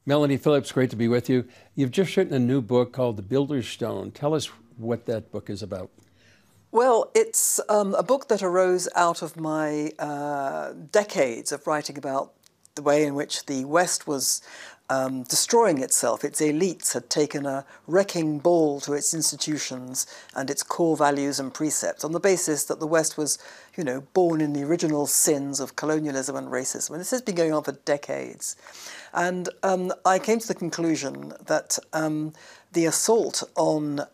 Melanie Philips, great to be with you. You've just written a new book called The Builder's Stone. Tell us what that book is about. Well, it's a book that arose out of my decades of writing about the way in which the West was destroying itself. Its elites had taken a wrecking ball to its institutions and its core values and precepts on the basis that the West was, you know, born in the original sins of colonialism and racism. And this has been going on for decades. And I came to the conclusion that the assault on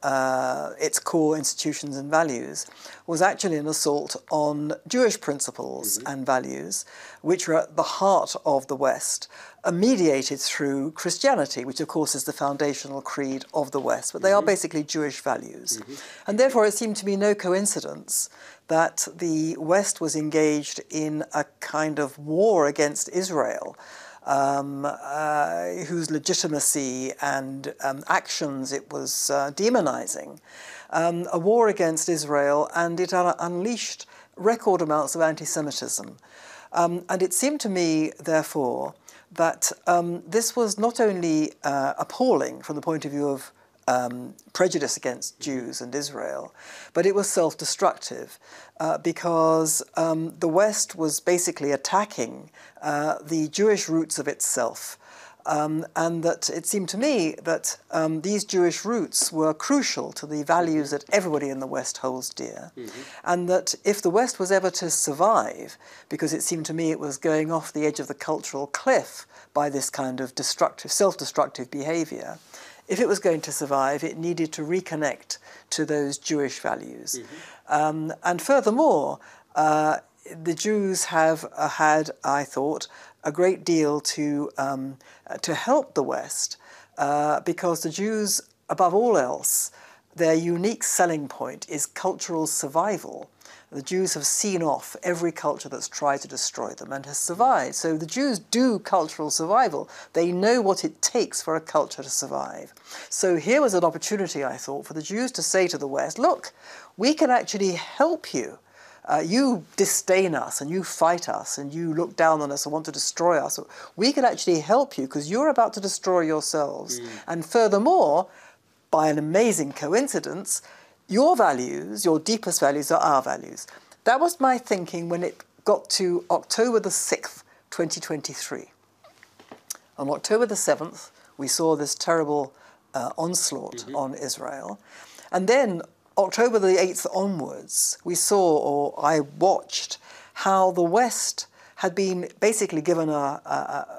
its core institutions and values was actually an assault on Jewish principles and values, which are at the heart of the West, mediated through Christianity, which of course is the foundational creed of the West, but they are basically Jewish values. And therefore it seemed to me no coincidence that the West was engaged in a kind of war against Israel, whose legitimacy and actions it was demonizing, a war against Israel, and it unleashed record amounts of anti-Semitism. And it seemed to me, therefore, that this was not only appalling from the point of view of prejudice against Jews and Israel, but it was self-destructive because the West was basically attacking the Jewish roots of itself. And that it seemed to me that these Jewish roots were crucial to the values that everybody in the West holds dear. And that if the West was ever to survive, because it seemed to me it was going off the edge of the cultural cliff by this kind of destructive, self-destructive behavior, if it was going to survive, it needed to reconnect to those Jewish values. And furthermore, the Jews have had, I thought, a great deal to help the West, because the Jews, above all else, their unique selling point is cultural survival. The Jews have seen off every culture that's tried to destroy them and has survived. So the Jews do cultural survival. They know what it takes for a culture to survive. So here was an opportunity, I thought, for the Jews to say to the West, look, we can actually help you. You disdain us and you fight us and you look down on us and want to destroy us. We can actually help you because you're about to destroy yourselves. And furthermore, by an amazing coincidence, your values, your deepest values, are our values. That was my thinking when it got to October the 6th, 2023. On October the 7th, we saw this terrible onslaught on Israel. And then October the 8th onwards, we saw, or I watched, how the West had been basically given a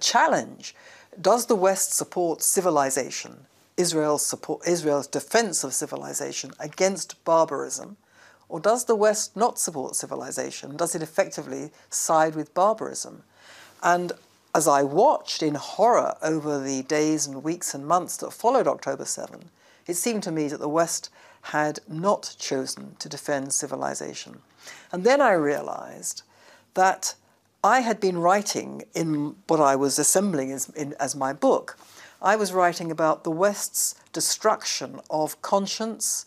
challenge. Does the West support civilization? Israel's defense of civilization against barbarism, or does the West not support civilization? Does it effectively side with barbarism? And as I watched in horror over the days and weeks and months that followed October 7, it seemed to me that the West had not chosen to defend civilization. And then I realized that I had been writing in what I was assembling as my book. I was writing about the West's destruction of conscience,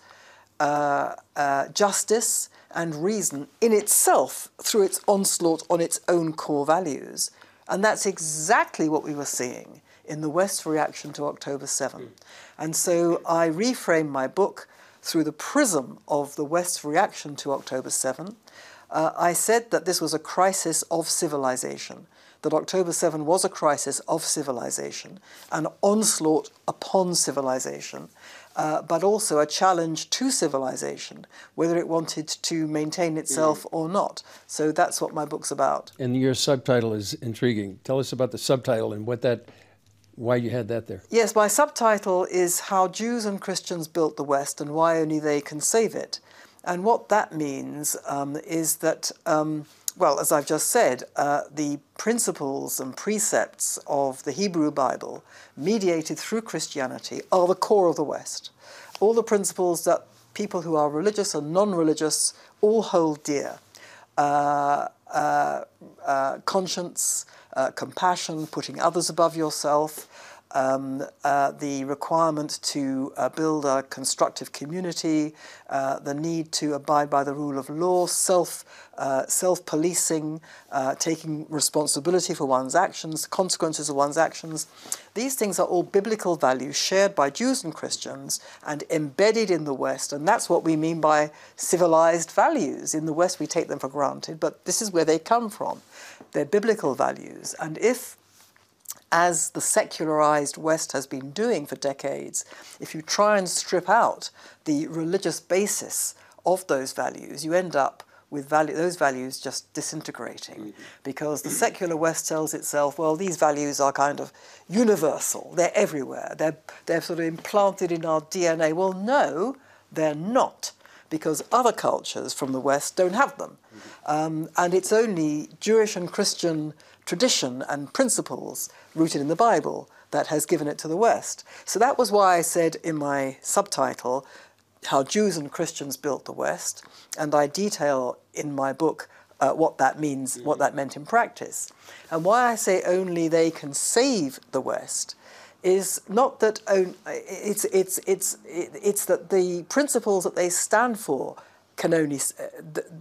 justice, and reason in itself through its onslaught on its own core values. And that's exactly what we were seeing in the West's reaction to October 7. And so I reframed my book through the prism of the West's reaction to October 7. I said that this was a crisis of civilization, that October 7 was a crisis of civilization, an onslaught upon civilization, but also a challenge to civilization, whether it wanted to maintain itself or not. So that's what my book's about. And your subtitle is intriguing. Tell us about the subtitle and why you had that there. Yes, my subtitle is How Jews and Christians Built the West and Why Only They Can Save It. And what that means is that, well, as I've just said, the principles and precepts of the Hebrew Bible, mediated through Christianity, are the core of the West. All the principles that people who are religious and non-religious all hold dear. Conscience, compassion, putting others above yourself, the requirement to build a constructive community, the need to abide by the rule of law, self-policing, taking responsibility for one's actions, consequences of one's actions. These things are all biblical values shared by Jews and Christians and embedded in the West, and that's what we mean by civilized values. In the West we take them for granted, but this is where they come from. They're biblical values, and if, as the secularized West has been doing for decades, if you try and strip out the religious basis of those values, you end up with those values just disintegrating, because the secular West tells itself, well, these values are kind of universal, they're everywhere, they're sort of implanted in our DNA. Well, no, they're not, because other cultures from the West don't have them. And it's only Jewish and Christian tradition and principles rooted in the Bible that has given it to the West. So that was why I said in my subtitle, how Jews and Christians built the West, and I detail in my book what that means, what that meant in practice. And why I say only they can save the West is not that it's that the principles that they stand for can only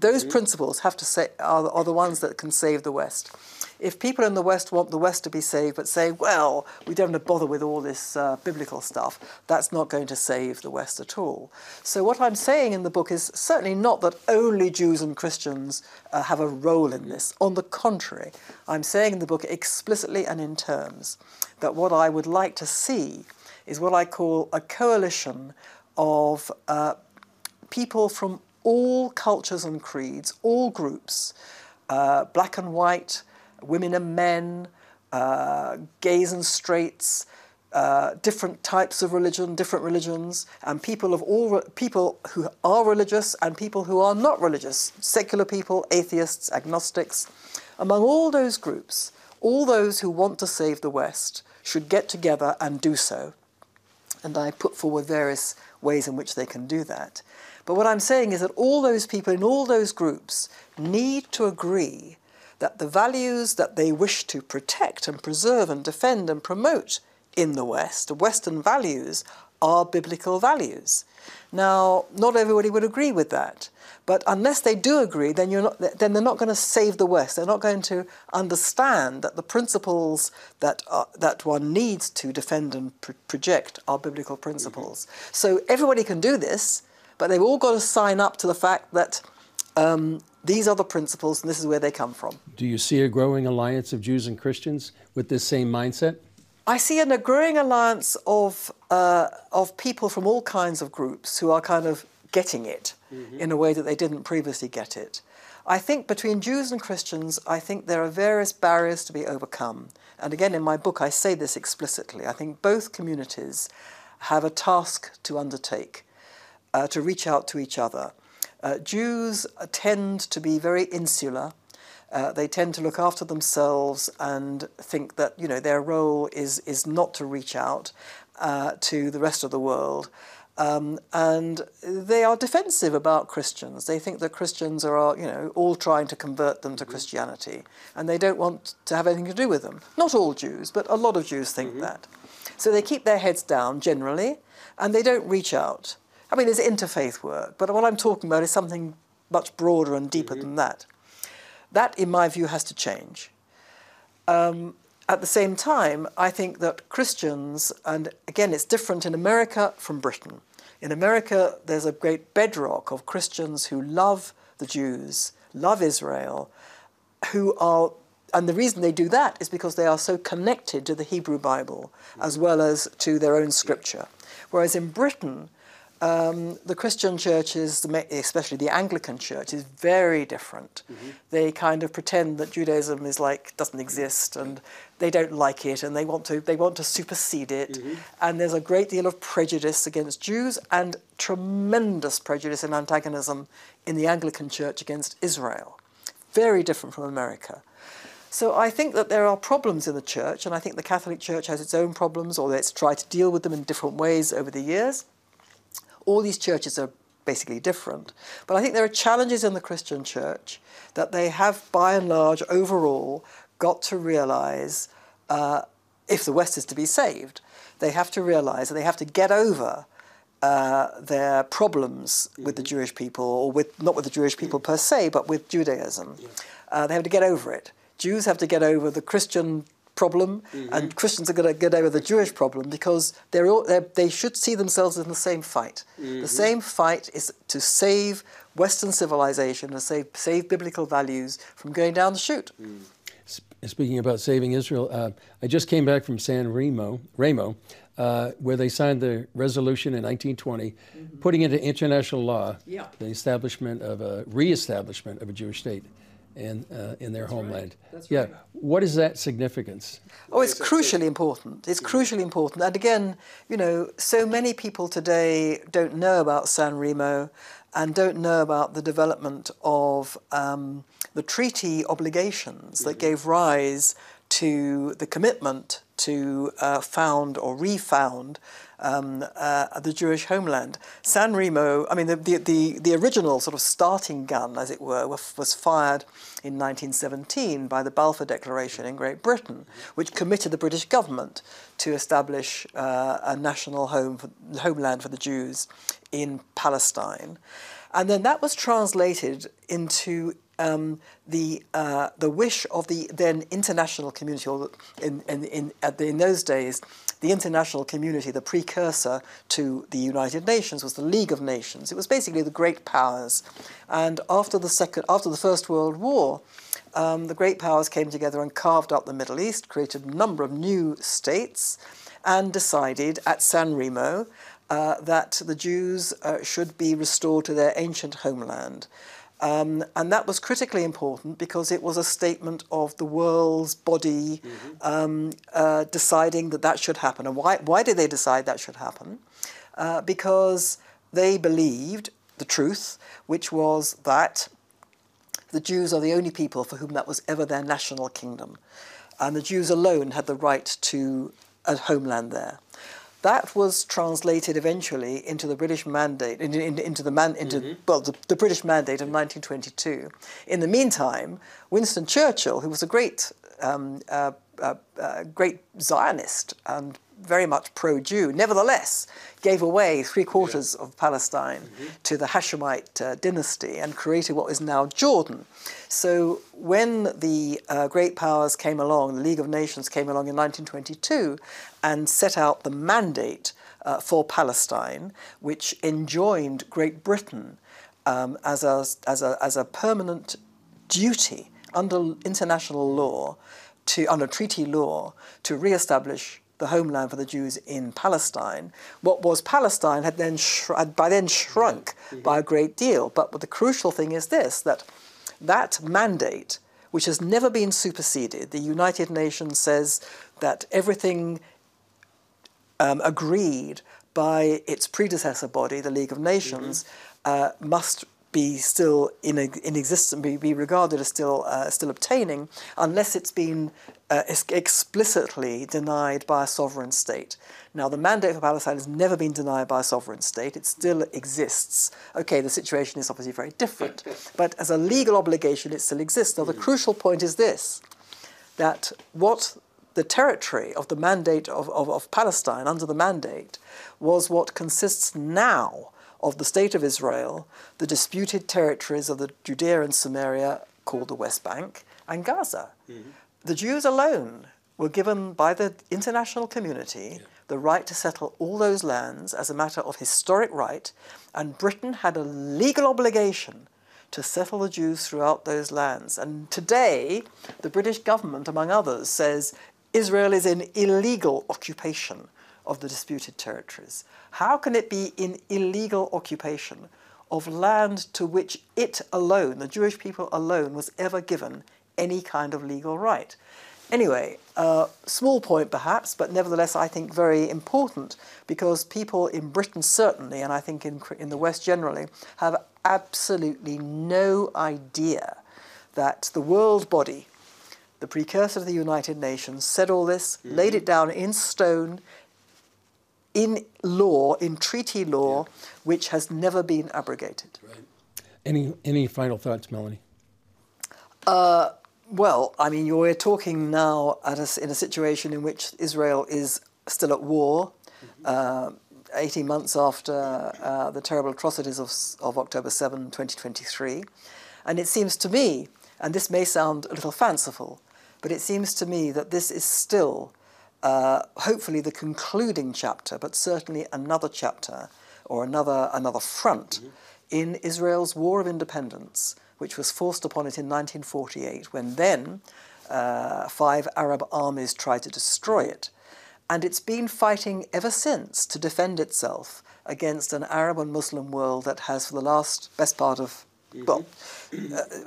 those principles have to say are the ones that can save the West. If people in the West want the West to be saved, but say, well, we don't have to bother with all this biblical stuff, that's not going to save the West at all. So what I'm saying in the book is certainly not that only Jews and Christians have a role in this. On the contrary, I'm saying in the book explicitly and in terms that what I would like to see is what I call a coalition of people from all cultures and creeds, all groups, black and white, women and men, gays and straights, different types of religion, different religions, and people who are religious and people who are not religious, secular people, atheists, agnostics. Among all those groups, all those who want to save the West should get together and do so. And I put forward various ways in which they can do that. But what I'm saying is that all those people in all those groups need to agree that the values that they wish to protect and preserve and defend and promote in the West, Western values, are biblical values. Now, not everybody would agree with that, but unless they do agree, then they're not going to save the West. They're not going to understand that the principles that one needs to defend and project are biblical principles. So everybody can do this, but they've all got to sign up to the fact that these are the principles and this is where they come from. Do you see a growing alliance of Jews and Christians with this same mindset? I see a growing alliance of people from all kinds of groups who are kind of getting it in a way that they didn't previously get it. I think between Jews and Christians, I think there are various barriers to be overcome. And again, in my book, I say this explicitly. I think both communities have a task to undertake, to reach out to each other. Jews tend to be very insular. They tend to look after themselves and think that, you know, their role is not to reach out to the rest of the world. And they are defensive about Christians. They think that Christians are, you know, all trying to convert them to Christianity, and they don't want to have anything to do with them. Not all Jews, but a lot of Jews think that. So they keep their heads down generally, and they don't reach out. I mean, there's interfaith work, but what I'm talking about is something much broader and deeper than that. That, in my view, has to change. At the same time, I think that Christians, and again, it's different in America from Britain. In America, there's a great bedrock of Christians who love the Jews, love Israel, and the reason they do that is because they are so connected to the Hebrew Bible as well as to their own scripture. Whereas in Britain, the Christian churches, especially the Anglican Church, is very different. They kind of pretend that Judaism is doesn't exist, and they don't like it, and they want to supersede it. And there's a great deal of prejudice against Jews, and tremendous prejudice and antagonism in the Anglican Church against Israel. Very different from America. So I think that there are problems in the church, and I think the Catholic Church has its own problems, or it's tried to deal with them in different ways over the years. All these churches are basically different. But I think there are challenges in the Christian church that they have, by and large, overall, got to realize if the West is to be saved, they have to realize that they have to get over their problems with the Jewish people, or not with the Jewish people per se, but with Judaism. They have to get over it. Jews have to get over the Christian problem, and Christians are going to get over the Jewish problem, because they should see themselves in the same fight. The same fight is to save Western civilization, to save biblical values from going down the chute. Speaking about saving Israel, I just came back from San Remo, where they signed the resolution in 1920, putting into international law the establishment of reestablishment of a Jewish state in their homeland. Right. What is that significance? Oh, it's crucially important. It's crucially important. And again, you know, so many people today don't know about San Remo and don't know about the development of the treaty obligations that gave rise to the commitment to found or refound the Jewish homeland. San Remo, I mean, the original sort of starting gun, as it were, was fired in 1917 by the Balfour Declaration in Great Britain, which committed the British government to establish a national homeland for the Jews in Palestine. And then that was translated into the wish of the then international community, or in those days, the international community, the precursor to the United Nations, was the League of Nations. It was basically the great powers. And after the First World War, the great powers came together and carved up the Middle East, created a number of new states, and decided at San Remo that the Jews should be restored to their ancient homeland. And that was critically important because it was a statement of the world's body deciding that should happen. And why did they decide that should happen? Because they believed the truth, which was that the Jews are the only people for whom that was ever their national kingdom. And the Jews alone had the right to a homeland there. That was translated eventually into the British mandate, the British mandate of 1922. In the meantime, Winston Churchill, who was a great Zionist and very much pro-Jew, nevertheless gave away 3/4 of Palestine to the Hashemite dynasty and created what is now Jordan. So when the great powers came along, the League of Nations came along in 1922 and set out the mandate for Palestine, which enjoined Great Britain as a permanent duty under international law, under treaty law, to re-establish the homeland for the Jews in Palestine. What was Palestine had by then shrunk by a great deal. But the crucial thing is this, that mandate, which has never been superseded, the United Nations says that everything agreed by its predecessor body, the League of Nations, must be still in existence, be regarded as still obtaining, unless it's been explicitly denied by a sovereign state. Now, the mandate for Palestine has never been denied by a sovereign state. It still exists. Okay, the situation is obviously very different, but as a legal obligation, it still exists. Now, the crucial point is this, that what the territory of the mandate of Palestine under the mandate was what consists now of the State of Israel, the disputed territories of the Judea and Samaria called the West Bank, and Gaza. The Jews alone were given by the international community the right to settle all those lands as a matter of historic right, and Britain had a legal obligation to settle the Jews throughout those lands. And today, the British government, among others, says Israel is in illegal occupation of the disputed territories. How can it be in illegal occupation of land to which it alone, the Jewish people alone, was ever given any kind of legal right? Anyway, small point perhaps, but nevertheless I think very important, because people in Britain certainly, and I think in the West generally, have absolutely no idea that the world body, the precursor to the United Nations, said all this, laid it down in stone, in law, in treaty law, which has never been abrogated. Right. Any final thoughts, Melanie? Well, I mean, you're talking now in a situation in which Israel is still at war, 18 months after the terrible atrocities of October 7, 2023. And it seems to me, and this may sound a little fanciful, but it seems to me that this is still hopefully the concluding chapter, but certainly another chapter or another front in Israel's war of independence, which was forced upon it in 1948, when then 5 Arab armies tried to destroy it. And it's been fighting ever since to defend itself against an Arab and Muslim world that has, for the best part of, well,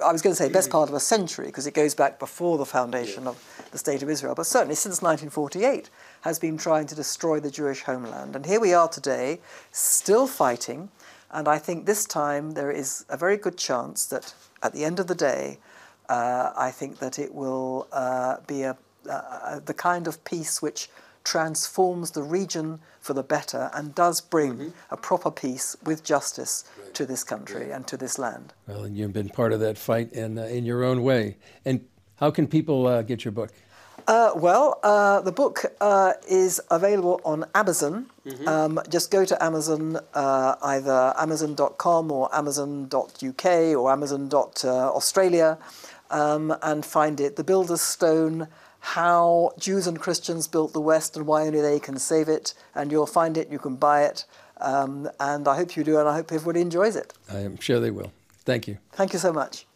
I was going to say best part of a century, because it goes back before the foundation of the State of Israel, but certainly since 1948 has been trying to destroy the Jewish homeland. And here we are today, still fighting, and I think this time there is a very good chance that at the end of the day, I think that it will be the kind of peace which transforms the region for the better and does bring a proper peace with justice to this country and to this land. Well, and you've been part of that fight in your own way. And how can people get your book? The book is available on Amazon. Just go to Amazon, either amazon.com or amazon.uk or amazon.australia, and find it. The Builder's Stone, How Jews and Christians Built the West and Why Only They Can Save It. And you'll find it, you can buy it. And I hope you do, and I hope everybody enjoys it. I am sure they will. Thank you. Thank you so much.